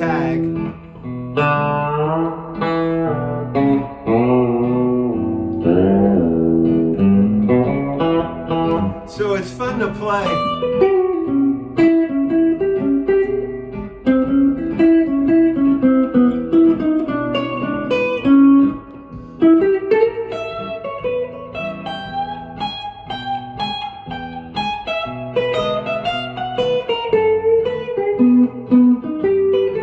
tag. So it's fun to play.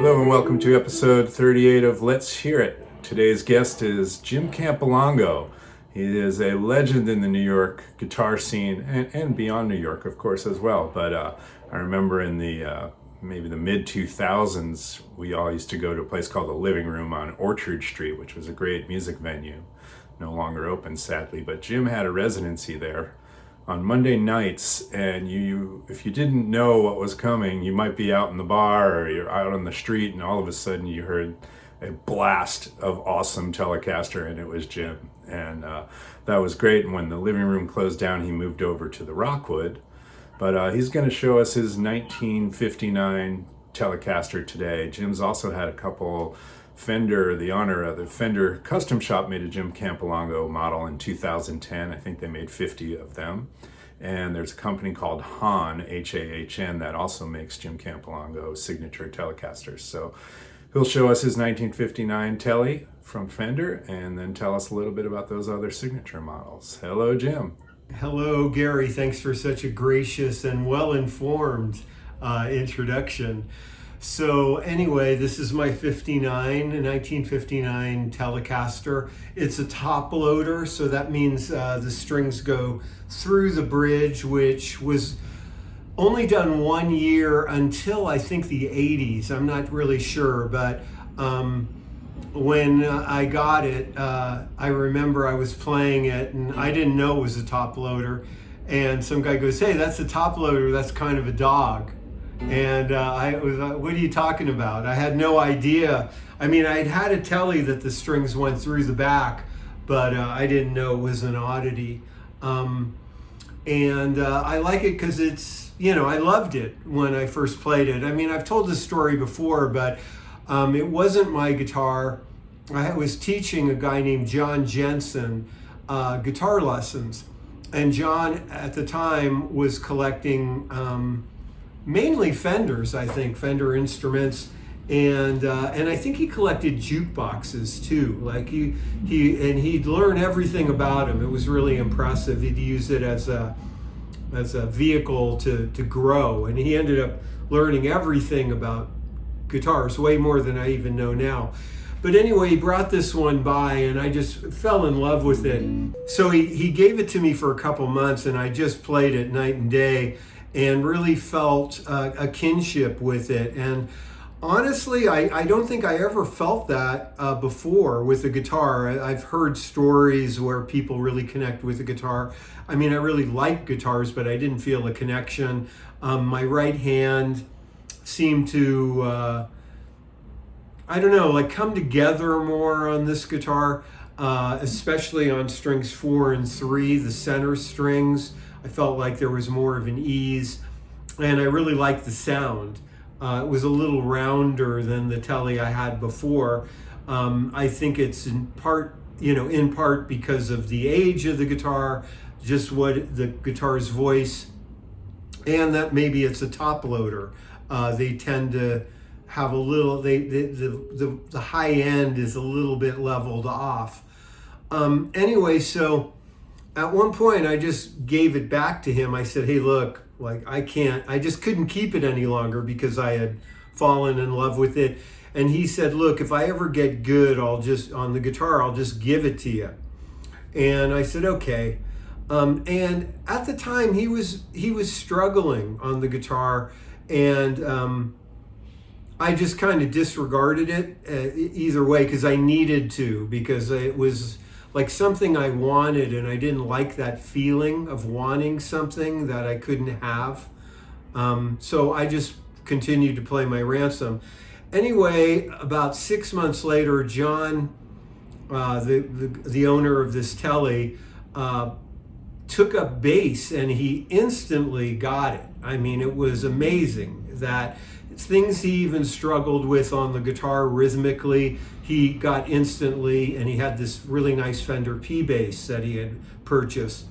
Hello and welcome to episode 38 of Let's Hear It. Today's guest is Jim Campilongo. He is a legend in the New York guitar scene and beyond New York, of course, as well. But I remember in the maybe the mid-2000s, we all used to go to a place called the Living Room on Orchard Street, which was a great music venue. No longer open, sadly, but Jim had a residency there on Monday nights, and if you didn't know what was coming, you might be out in the bar or you're out on the street, and all of a sudden you heard a blast of awesome Telecaster, and it was Jim. And that was great. And when the Living Room closed down, he moved over to the Rockwood. But he's going to show us his 1959 Telecaster today. Jim's also had a couple the honor of the Fender Custom Shop made a Jim Campilongo model in 2010. I think they made 50 of them. And there's a company called Hahn, H-A-H-N, that also makes Jim Campilongo signature Telecasters. So he'll show us his 1959 Tele from Fender and then tell us a little bit about those other signature models. Hello, Jim. Hello, Gary. Thanks for such a gracious and well-informed introduction. So anyway, this is my 1959 Telecaster. It's a Toploader, so that means the strings go through the bridge, which was only done 1 year until I think the 80s. I'm not really sure, but when I got it, I remember I was playing it and I didn't know it was a Toploader. And some guy goes, "Hey, that's a Toploader, that's kind of a dog." And I was like, "What are you talking about?" I had no idea. I mean, I'd had a Tele that the strings went through the back, but I didn't know it was an oddity. And I like it because it's, I loved it when I first played it. I mean, I've told this story before, but it wasn't my guitar. I was teaching a guy named John Jensen guitar lessons. And John, at the time, was collecting mainly Fenders, I think, Fender instruments, and I think he collected jukeboxes too. Like he'd learn everything about them. It was really impressive. He'd use it as a vehicle to grow, and he ended up learning everything about guitars, way more than I even know now. But anyway, he brought this one by, and I just fell in love with it. So he gave it to me for a couple months, and I just played it night and day, and really felt a kinship with it. And honestly, I don't think I ever felt that before with the guitar. I've heard stories where people really connect with the guitar. I mean, I really like guitars, but I didn't feel a connection. My right hand seemed to, I don't know, like come together more on this guitar, especially on strings 4 and 3, the center strings. I felt like there was more of an ease, and I really liked the sound. It was a little rounder than the Tele I had before. I think it's in part because of the age of the guitar, just what the guitar's voice, and that maybe it's a Toploader. They tend to have a little, the high end is a little bit leveled off. Anyway, so at one point I just gave it back to him. I said, "Hey, look, like I just couldn't keep it any longer because I had fallen in love with it." And he said, "Look, if I ever get good, on the guitar, I'll just give it to you." And I said, "Okay." And at the time he was struggling on the guitar, and I just kind of disregarded it either way because I needed to, because it was like something I wanted, and I didn't like that feeling of wanting something that I couldn't have. So I just continued to play my ransom. Anyway, about 6 months later, John, the owner of this Tele, took up bass, and he instantly got it. I mean, it was amazing that things he even struggled with on the guitar rhythmically, he got instantly, and he had this really nice Fender P bass that he had purchased.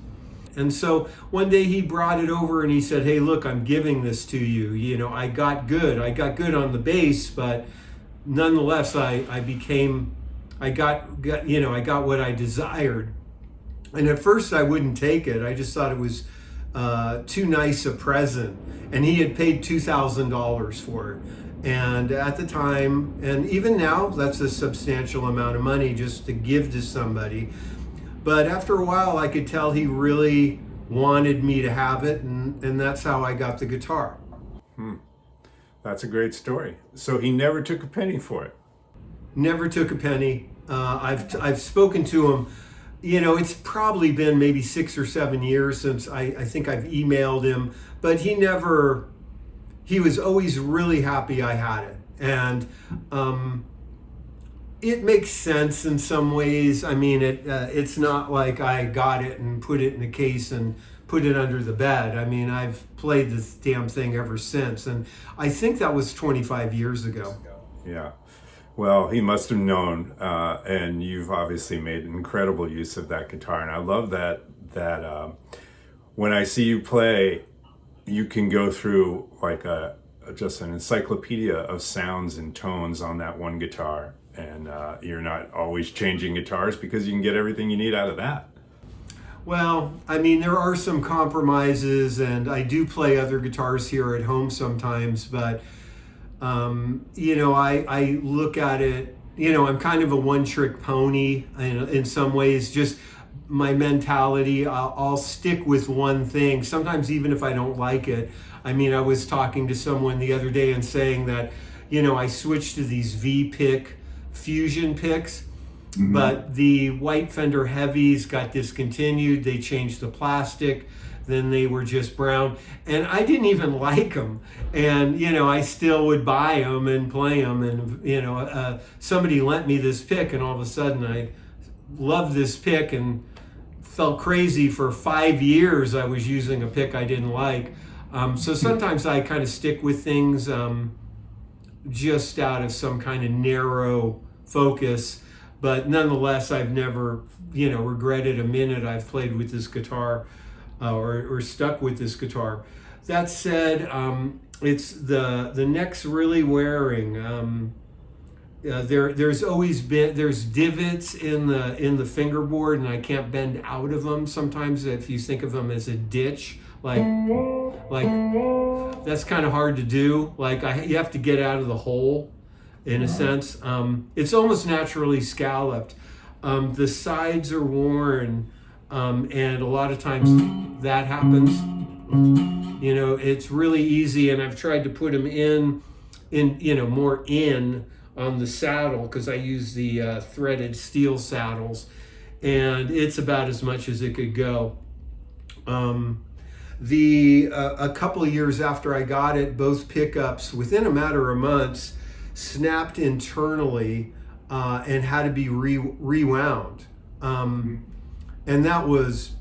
And so one day he brought it over and he said, "Hey, look, I'm giving this to you. You know, I got good on the bass, but nonetheless, I got what I desired." And at first I wouldn't take it. I just thought it was too nice a present. And he had paid $2,000 for it. And at the time, and even now, that's a substantial amount of money just to give to somebody. But after a while, I could tell he really wanted me to have it, and that's how I got the guitar. That's a great story. So he never took a penny for it? Never took a penny. I've spoken to him. You know, it's probably been maybe 6 or 7 years since I think I've emailed him, but he was always really happy I had it. And it makes sense in some ways. I mean, it's not like I got it and put it in a case and put it under the bed. I mean, I've played this damn thing ever since. And I think that was 25 years ago. Yeah. Well, he must have known, and you've obviously made incredible use of that guitar. And I love that when I see you play, you can go through like just an encyclopedia of sounds and tones on that one guitar. And you're not always changing guitars because you can get everything you need out of that. Well, I mean, there are some compromises, and I do play other guitars here at home sometimes, but you know, I look at it, you know, I'm kind of a one-trick pony in some ways. Just my mentality, I'll stick with one thing, sometimes even if I don't like it. I mean, I was talking to someone the other day and saying that, you know, I switched to these V-pick fusion picks, but the white Fender heavies got discontinued. They changed the plastic. Then they were just brown, and I didn't even like them. And you know, I still would buy them and play them. And you know, somebody lent me this pick, and all of a sudden, I loved this pick and felt crazy for 5 years. I was using a pick I didn't like. So sometimes I kind of stick with things just out of some kind of narrow focus. But nonetheless, I've never, you know, regretted a minute I've played with this guitar. Or stuck with this guitar. That said, it's the neck's really wearing. There's always been divots in the fingerboard, and I can't bend out of them. Sometimes if you think of them as a ditch, like that's kind of hard to do. Like you have to get out of the hole, in a sense. It's almost naturally scalloped. The sides are worn. And a lot of times that happens. You know, it's really easy, and I've tried to put them in you know, more in on the saddle because I use the threaded steel saddles, and it's about as much as it could go. A couple of years after I got it, both pickups within a matter of months snapped internally and had to be rewound. And that was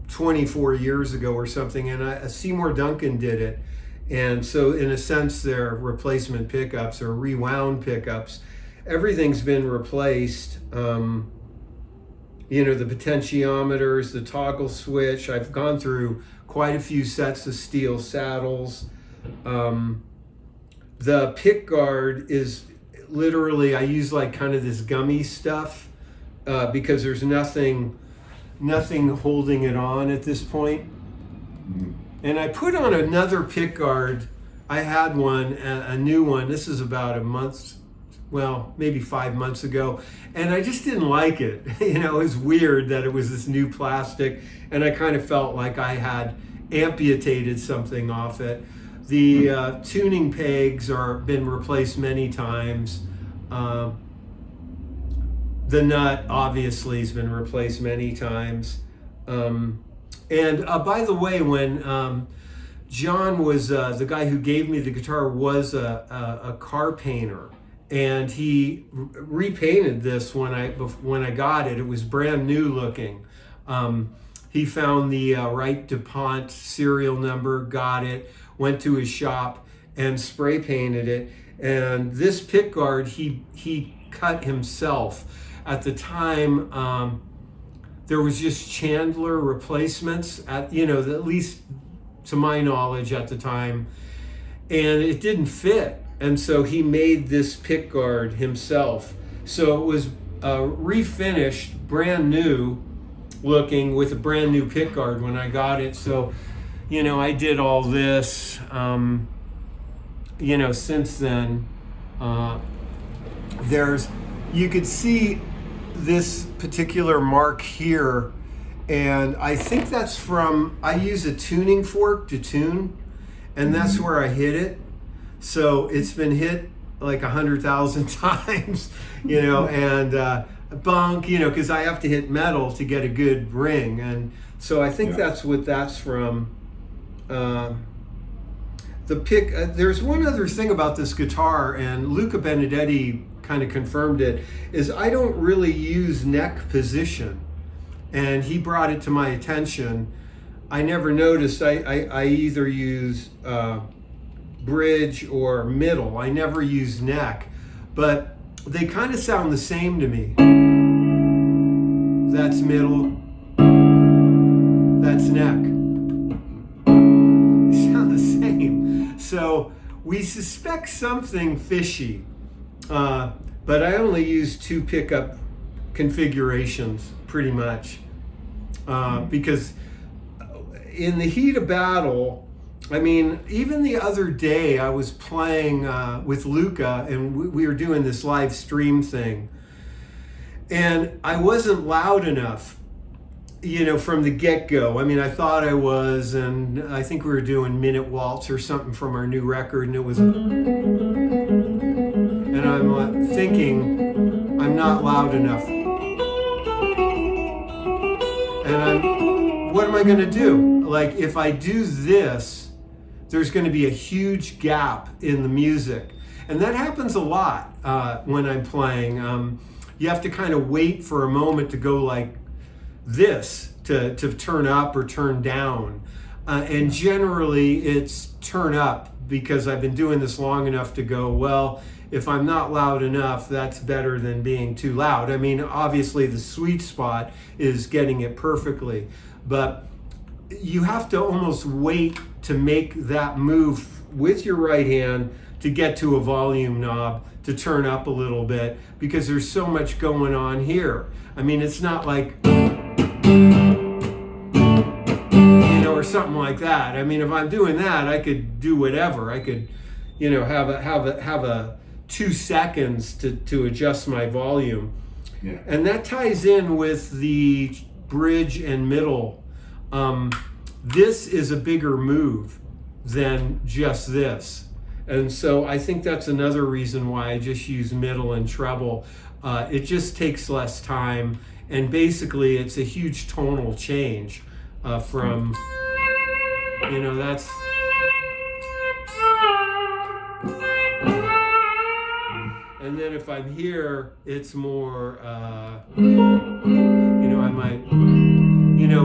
24 years ago or something, and Seymour Duncan did it. And so in a sense, they're replacement pickups or rewound pickups. Everything's been replaced. You know, the potentiometers, the toggle switch. I've gone through quite a few sets of steel saddles. The pick guard is literally, I use like kind of this gummy stuff because there's nothing holding it on at this point. And I put on another pick guard. I had one, a new one. This is about a month, well, maybe 5 months ago. And I just didn't like it. You know, it was weird that it was this new plastic. And I kind of felt like I had amputated something off it. The tuning pegs are been replaced many times. The nut obviously has been replaced many times. And by the way, when John was the guy who gave me the guitar was a car painter, and he repainted this when I got it. It was brand new looking. He found the right DuPont serial number, got it, went to his shop, and spray painted it. And this pick guard he cut himself. At the time, there was just Chandler replacements at least to my knowledge at the time, and it didn't fit. And so he made this pick guard himself. So it was refinished, brand new looking, with a brand new pick guard when I got it. So, I did all this, since then. You could see this particular mark here, and I think that's from, I use a tuning fork to tune, and that's where I hit it. So it's been hit like 100,000 times, and bunk, because I have to hit metal to get a good ring. And so I think that's what that's from. The pick, there's one other thing about this guitar, and Luca Benedetti kind of confirmed it, is I don't really use neck position. And he brought it to my attention. I never noticed. I either use bridge or middle. I never use neck, but they kind of sound the same to me. That's middle, that's neck. They sound the same. So we suspect something fishy, but I only use 2 pickup configurations pretty much, because in the heat of battle, I mean, even the other day I was playing with Luca, and we were doing this live stream thing, and I wasn't loud enough, from the get-go. I mean, I thought I was, and I think we were doing Minute Waltz or something from our new record, and it was, and I'm thinking I'm not loud enough, and what am I going to do? Like, if I do this, there's going to be a huge gap in the music. And that happens a lot when I'm playing. You have to kind of wait for a moment to go like this to turn up or turn down. And generally it's turn up, because I've been doing this long enough to go, well, if I'm not loud enough, that's better than being too loud. I mean, obviously the sweet spot is getting it perfectly, but you have to almost wait to make that move with your right hand to get to a volume knob to turn up a little bit, because there's so much going on here. I mean, it's not like, or something like that. I mean, if I'm doing that, I could do whatever. I could, have a 2 seconds to adjust my volume. Yeah. And that ties in with the bridge and middle. This is a bigger move than just this. And so I think that's another reason why I just use middle and treble. It just takes less time, and basically it's a huge tonal change from, that's, and then if I'm here, it's more, I might,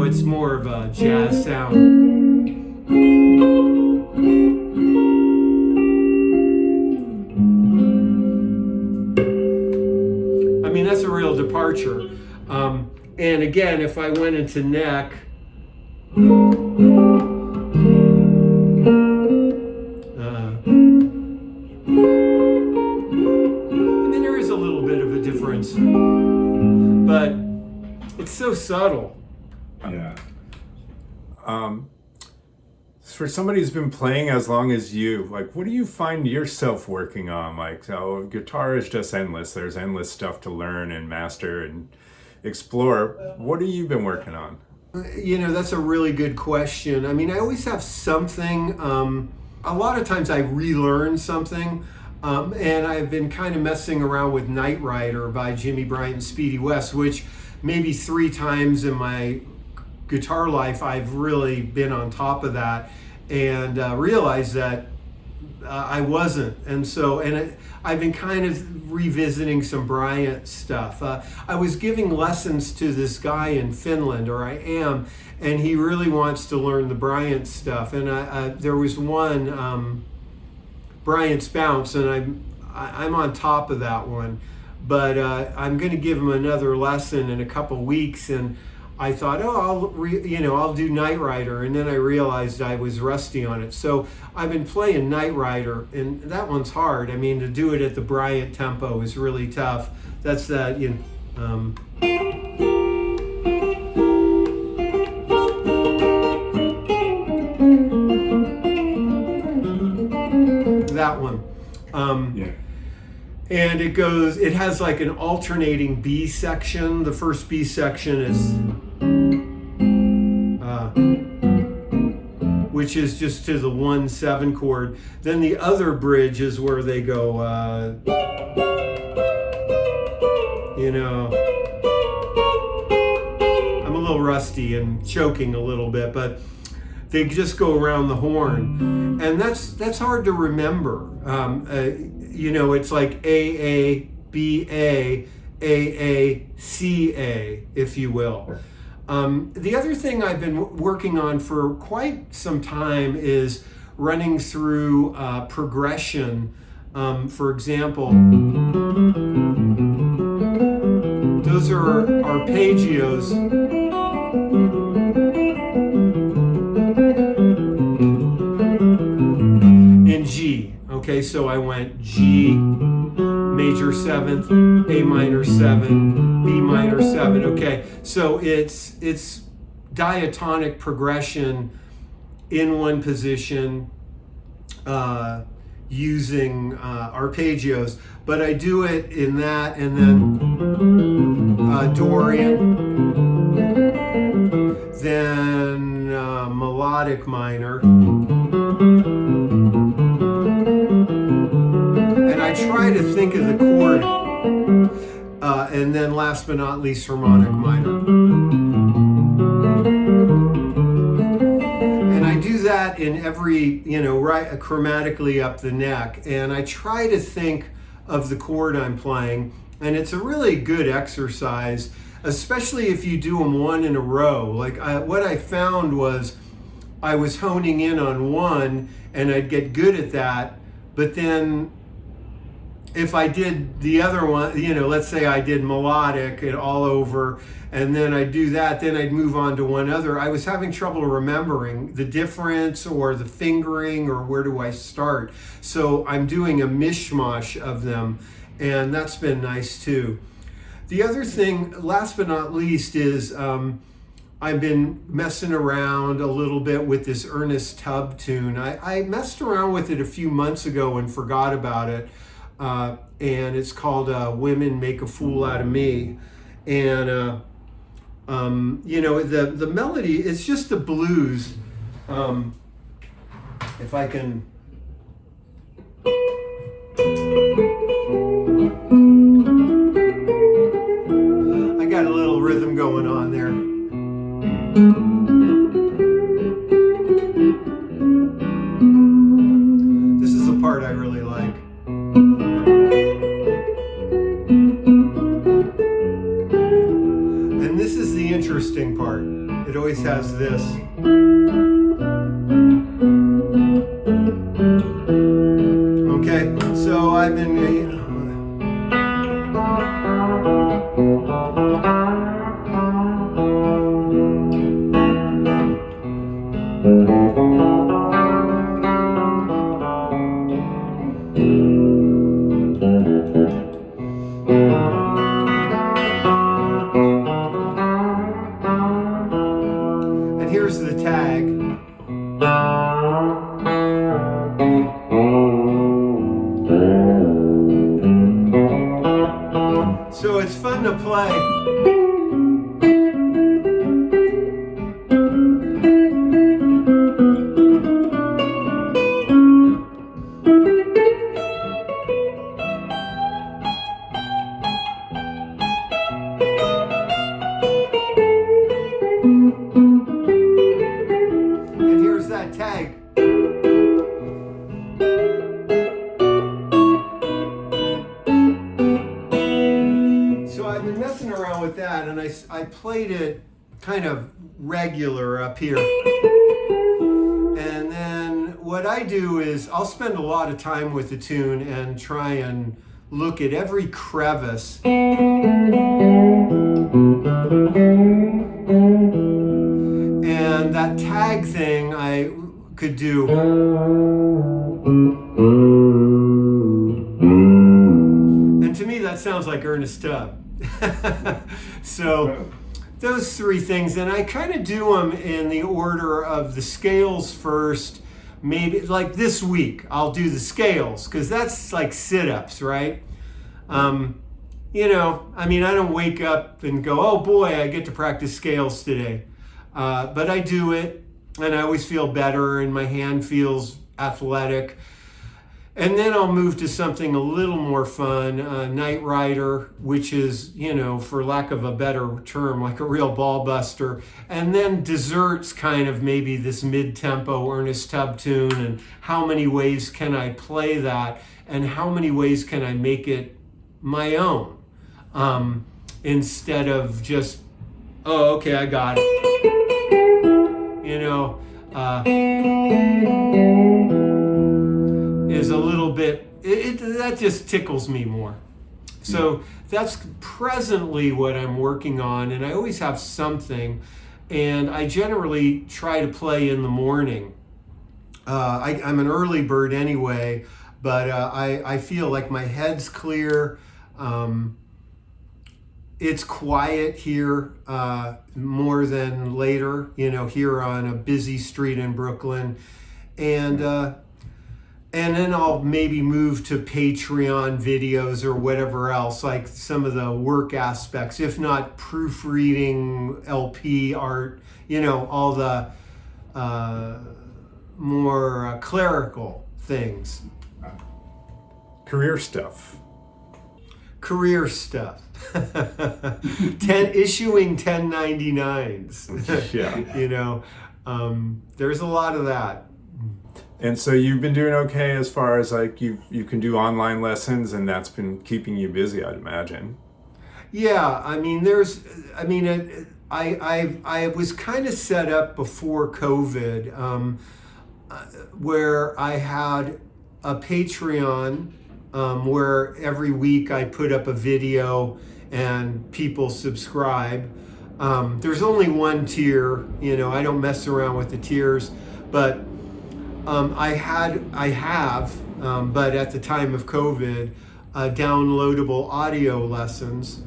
it's more of a jazz sound. I mean, that's a real departure. And again, if I went into neck, I mean, there is a little bit of a difference, but it's so subtle. Yeah. For somebody who's been playing as long as you, like, what do you find yourself working on? Like, so guitar is just endless. There's endless stuff to learn and master and explore. What have you been working on? That's a really good question. I mean, I always have something. A lot of times I relearn something. And I've been kind of messing around with Night Rider by Jimmy Bryant and Speedy West, which maybe 3 times in my guitar life I've really been on top of that, and realized that I wasn't. And so, I've been kind of revisiting some Bryant stuff. I was giving lessons to this guy in Finland, or I am, and he really wants to learn the Bryant stuff. And there was one Bryant's Bounce, and I'm on top of that one. But I'm going to give him another lesson in a couple weeks, and I thought, I'll do Night Rider, and then I realized I was rusty on it. So I've been playing Night Rider, and that one's hard. I mean, to do it at the Bryant tempo is really tough. That's that, that one. Yeah. And it has like an alternating B section. The first B section is, which is just to the 1/7 chord. Then the other bridge is where they go, I'm a little rusty and choking a little bit, but they just go around the horn. And that's hard to remember. It's like A, B, A, C, A, if you will. The other thing I've been working on for quite some time is running through progression. For example, those are arpeggios. In G. Okay, so I went G, major 7th, A minor 7, B minor 7. Okay, so it's diatonic progression in one position using arpeggios, but I do it in that, and then Dorian, then melodic minor. I try to think of the chord, and then last but not least, harmonic minor. And I do that in every, right chromatically up the neck. And I try to think of the chord I'm playing, and it's a really good exercise, especially if you do them one in a row. Like what I found was I was honing in on one, and I'd get good at that, but then if I did the other one, let's say I did melodic and all over, and then I'd do that, then I'd move on to one other. I was having trouble remembering the difference or the fingering or where do I start. So I'm doing a mishmash of them, and that's been nice too. The other thing, last but not least, is I've been messing around a little bit with this Ernest Tubb tune. I messed around with it a few months ago and forgot about it. And it's called Women Make a Fool Out of Me. And, the melody, it's just the blues. If I can... I got a little rhythm going on there. This is the part I really like. And this is the interesting part. It always has this. Okay, so I've been... And here's the tag. So it's fun to play. And here's that tag. So I've been messing around with that, and I played it kind of regular up here. And then what I do is I'll spend a lot of time with the tune and try and look at every crevice. And that tag thing I could do. And to me that sounds like Ernest Tubb. So those three things, and I kind of do them in the order of the scales first. Maybe like this week I'll do the scales because that's like sit-ups, right? You know, I mean, I don't wake up and go, oh boy, I get to practice scales today. But I do it, and I always feel better, and my hand feels athletic. And then I'll move to something a little more fun, Night Rider, which is, you know, for lack of a better term, like a real ball buster. And then desserts, kind of maybe this mid-tempo Ernest Tubb tune, and how many ways can I play that, and how many ways can I make it my own, instead of just, oh, okay, I got it. You know, is a little bit, that just tickles me more. So that's presently what I'm working on, and I always have something, and I generally try to play in the morning. I'm an early bird anyway, but I feel like my head's clear. It's quiet here more than later, you know, here on a busy street in Brooklyn. And then I'll maybe move to Patreon videos or whatever else, like some of the work aspects, if not proofreading, LP art, you know, all the more clerical things. Career stuff. Issuing 1099s. Yeah. You know, there's a lot of that. And so you've been doing okay as far as like you can do online lessons, and that's been keeping you busy, I'd imagine. Yeah, I mean, I was kind of set up before COVID, where I had a Patreon where every week I put up a video and people subscribe. There's only one tier, you know, I don't mess around with the tiers, but I have, but at the time of COVID, downloadable audio lessons.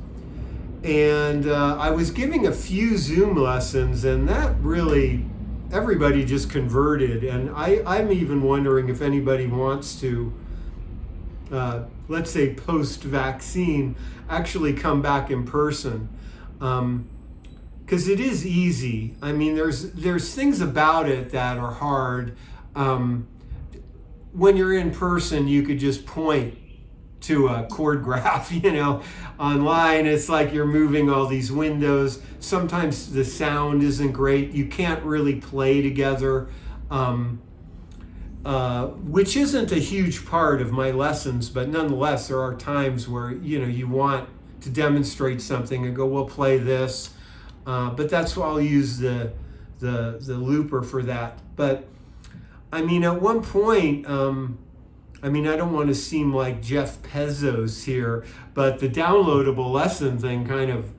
And I was giving a few Zoom lessons, and that really, everybody just converted. And I'm even wondering if anybody wants to, let's say post-vaccine, actually come back in person. Because it is easy. I mean, there's things about it that are hard. When you're in person, you could just point to a chord graph, you know. Online, it's like you're moving all these windows. Sometimes the sound isn't great. You can't really play together, which isn't a huge part of my lessons, but nonetheless, there are times where, you know, you want to demonstrate something and go, we'll play this. But that's why I'll use the looper for that. But I mean, at one point, I mean, I don't want to seem like Jeff Bezos here, but the downloadable lesson thing kind of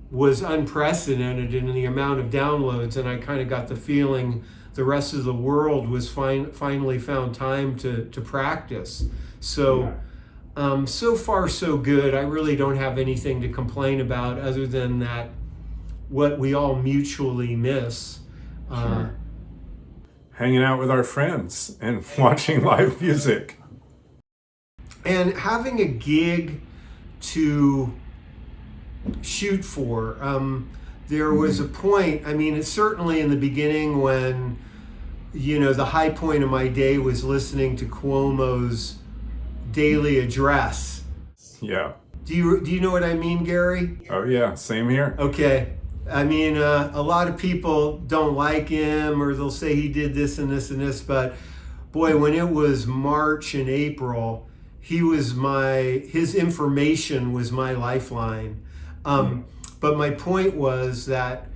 was unprecedented in the amount of downloads, and I kind of got the feeling the rest of the world was finally found time to practice. So, so far so good. I really don't have anything to complain about other than that what we all mutually miss. Sure. Hanging out with our friends and watching live music. And having a gig to shoot for. There was a point, I mean, it's certainly in the beginning when, you know, the high point of my day was listening to Cuomo's daily address. Yeah. Do you know what I mean, Gary? Oh yeah, same here. Okay. I mean, a lot of people don't like him, or they'll say he did this and this and this, but boy, when it was March and April, his information was my lifeline. But my point was that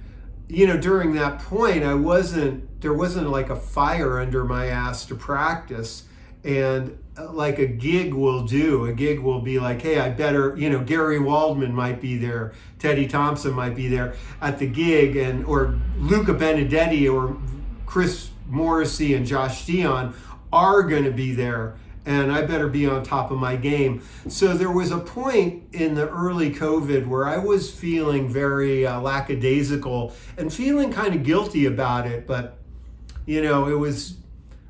during that point, there wasn't like a fire under my ass to practice. And like a gig will be like, hey, I better, Gary Waldman might be there, Teddy Thompson might be there at the gig, or Luca Benedetti or Chris Morrissey and Josh Dion are going to be there, and I better be on top of my game. So there was a point in the early COVID where I was feeling very lackadaisical and feeling kind of guilty about it, but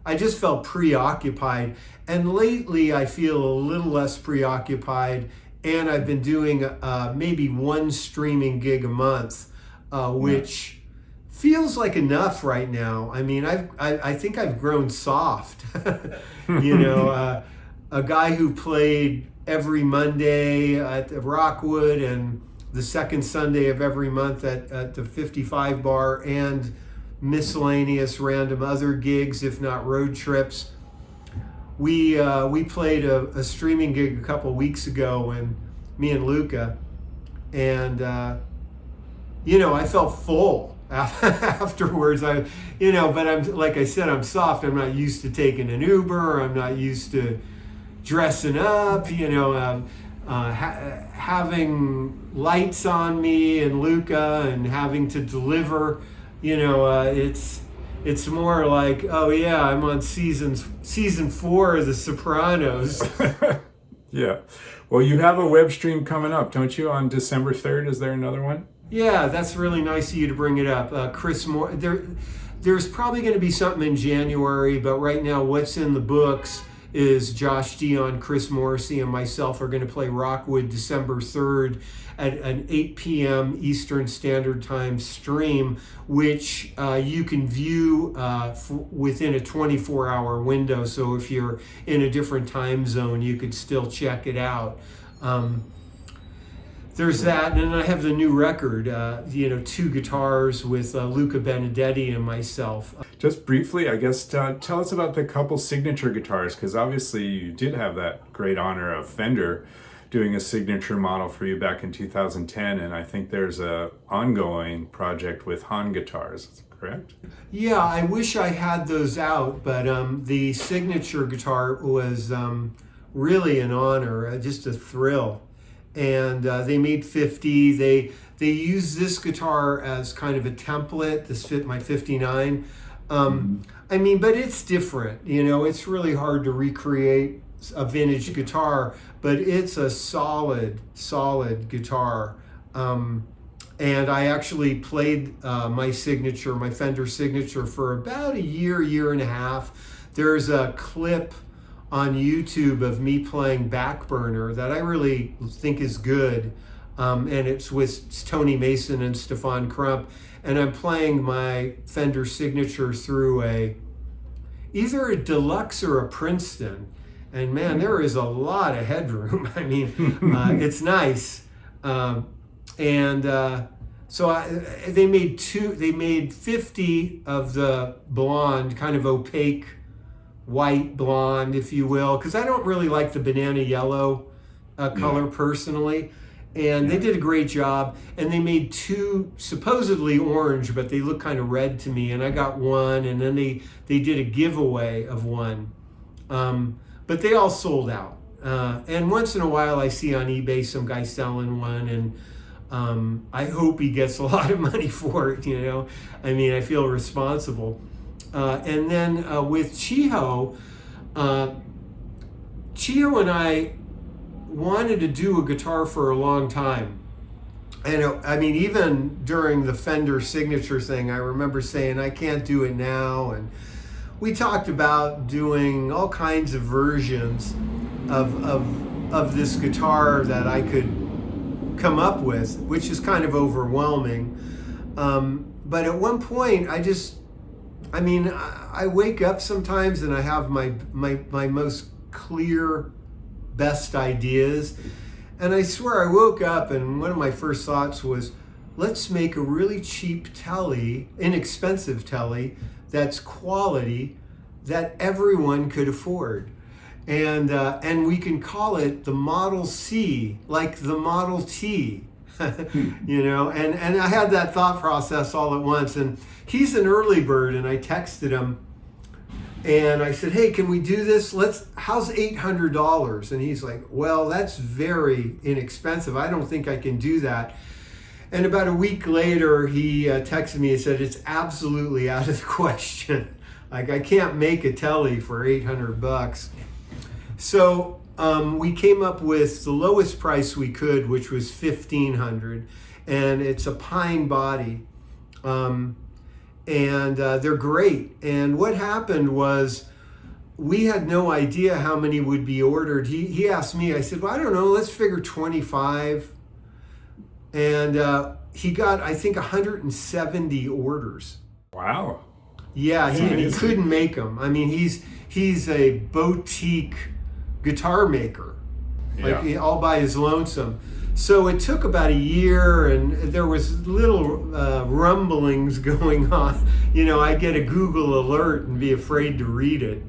I just felt preoccupied. And lately I feel a little less preoccupied, and I've been doing maybe one streaming gig a month, which feels like enough right now. I mean, I think I've grown soft. A guy who played every Monday at the Rockwood and the second Sunday of every month at the 55 Bar, and miscellaneous random other gigs, if not road trips. We played a streaming gig a couple weeks ago, and me and Luca, and I felt full afterwards. But I'm, like I said, I'm soft. I'm not used to taking an Uber. I'm not used to dressing up. Having lights on me and Luca, and having to deliver. It's more like, oh yeah, I'm on season 4 of The Sopranos. Yeah. Well, you have a web stream coming up, don't you, on December 3rd? Is there another one? Yeah, that's really nice of you to bring it up. There's probably going to be something in January, but right now what's in the books is Josh Dion, Chris Morrissey, and myself are going to play Rockwood December 3rd at an 8 p.m. Eastern Standard Time stream, which you can view within a 24-hour window. So if you're in a different time zone, you could still check it out. There's that, and I have the new record, 2 guitars with Luca Benedetti and myself. Just briefly, I guess, tell us about the couple signature guitars, because obviously you did have that great honor of Fender doing a signature model for you back in 2010, and I think there's a ongoing project with Hahn guitars, correct? Yeah, I wish I had those out, but the signature guitar was really an honor, just a thrill. And they made 50. They used this guitar as kind of a template. This fit my 59. I mean, but it's different. It's really hard to recreate a vintage guitar, but it's a solid guitar. And I actually played my Fender signature for about a year and a half. There's a clip on YouTube of me playing Backburner that I really think is good. And it's with Tony Mason and Stefan Crump. And I'm playing my Fender signature through either a Deluxe or a Princeton. And man, there is a lot of headroom. I mean, it's nice. So they made 50 of the blonde, kind of opaque white blonde, if you will, because I don't really like the banana yellow color personally. And they did a great job. And they made 2 supposedly orange, but they look kind of red to me. And I got one, and then they did a giveaway of one. But they all sold out. And once in a while I see on eBay some guy selling one, and I hope he gets a lot of money for it, I mean, I feel responsible. And then with Chiho and I wanted to do a guitar for a long time. And I mean, even during the Fender signature thing, I remember saying, I can't do it now. And we talked about doing all kinds of versions of this guitar that I could come up with, which is kind of overwhelming. But at one point, I wake up sometimes and I have my most clear, best ideas. And I swear I woke up and one of my first thoughts was, let's make a really cheap Tele, inexpensive Tele, that's quality, that everyone could afford. And we can call it the Model C, like the Model T. you know, and I had that thought process all at once. And he's an early bird, and I texted him and I said, hey, can we do this? How's $800? And he's like, well, that's very inexpensive. I don't think I can do that. And about a week later, he texted me and said, it's absolutely out of the question. Like, I can't make a Tele for $800. So we came up with the lowest price we could, which was $1,500, and it's a pine body, and they're great. And what happened was we had no idea how many would be ordered. He asked me, I said, well, I don't know, let's figure 25. And he got, I think, 170 orders. Wow. Yeah, he couldn't make them. I mean, he's a boutique guitar maker, like all by his lonesome. So it took about a year, and there was little rumblings going on. You know, I get a Google alert and be afraid to read it,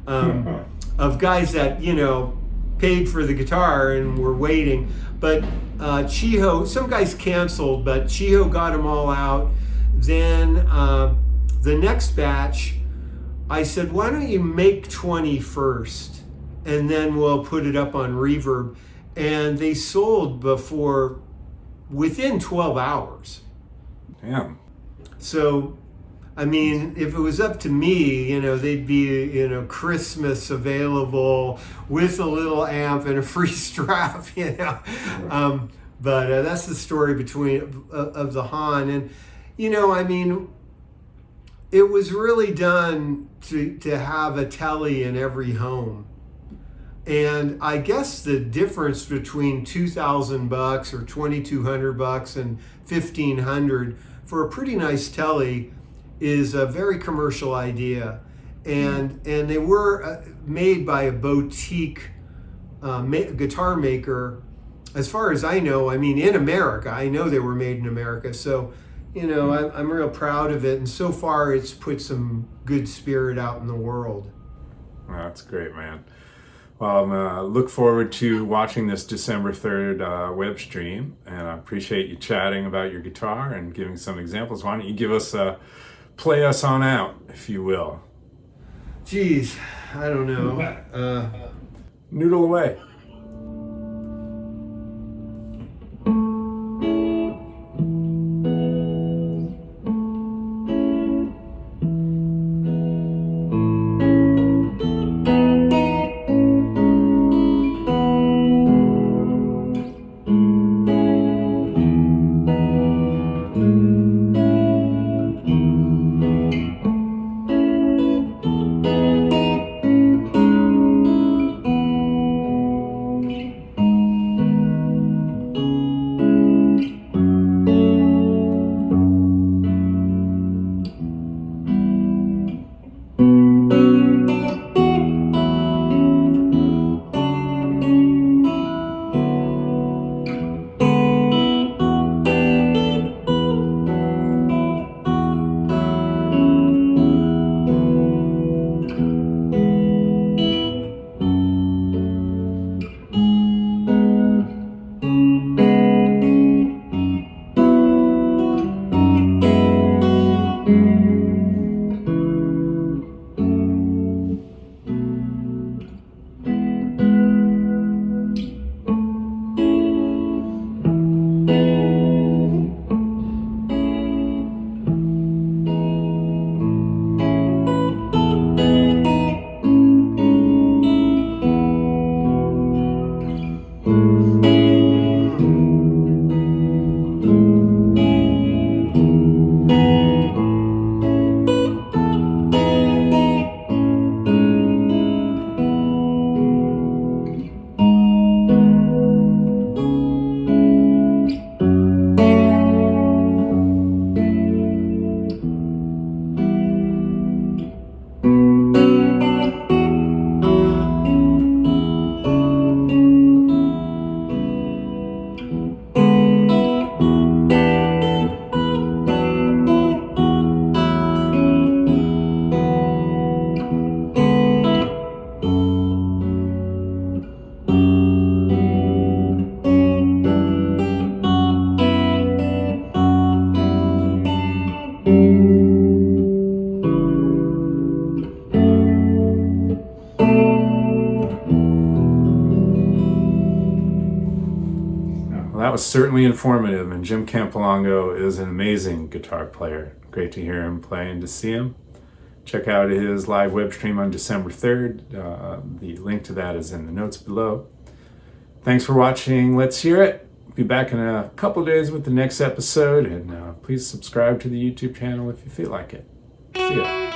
of guys that, you know, paid for the guitar and were waiting. But Chiho, some guys canceled, but Chiho got them all out. Then the next batch, I said, why don't you make 20 first, and then we'll put it up on Reverb. And they sold within 12 hours. Damn. So, I mean, if it was up to me, you know, they'd be, you know, Christmas available with a little amp and a free strap, you know. But that's the story of the Hahn. And, you know, I mean, it was really done to have a Tele in every home. And I guess the difference between $2,000 or $2,200 and $1,500 for a pretty nice Tele is a very commercial idea. And they were made by a boutique guitar maker, as far as I know. I mean, in America. I know they were made in America. So, you know, I'm real proud of it. And so far, it's put some good spirit out in the world. Well, that's great, man. Well, look forward to watching this December 3rd web stream, and I appreciate you chatting about your guitar and giving some examples. Why don't you give us play us on out, if you will? Geez, I don't know. Noodle away. Well, that was certainly informative, and Jim Campilongo is an amazing guitar player. Great to hear him play and to see him. Check out his live web stream on December 3rd. The link to that is in the notes below. Thanks for watching Let's Hear It. Be back in a couple days with the next episode, and please subscribe to the YouTube channel if you feel like it. See ya.